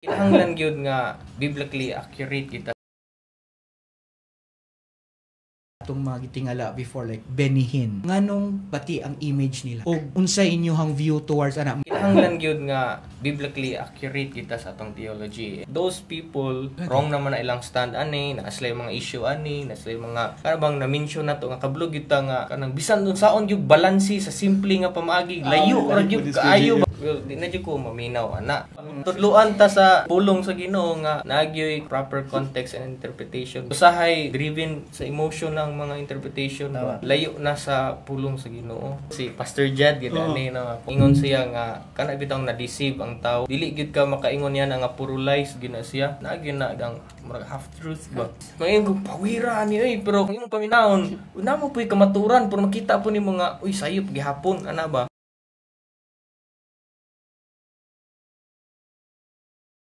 Kinahanglan gyud nga biblically accurate kita. Itong mga gitingala before like benihin. Nganong pati ang image nila o unsay inyohang view towards ana? Kinahanglan gyud nga biblically accurate kita sa atong theology. Those people wrong naman na ilang stand ani, na sila mga issue ani, na sila mga karabang na mention nato nga kablog gyud ta nga kanang bisan dun saon gyud balansi sa simple nga pamaagi layo ra gyud kaayo. Well, di na jud ko maminaw ana. Tudluan ta sa pulong sa Ginoo nga naagyoy proper context and interpretation. Usahay driven sa emotion ng mga interpretation na layo na sa pulong sa Ginoo. Si Pastor Jad gid ani na ingon siya nga kana bitang na-deceive ang tao. Dili gid ka makaingon niya nga puro lies gina siya. Naagyo na ang half truth ba. Ngayon ko pawira ni pero imong paminahon, una mo puy kamaturan pero makita po nimo nga uy sayop gihapon ana ba.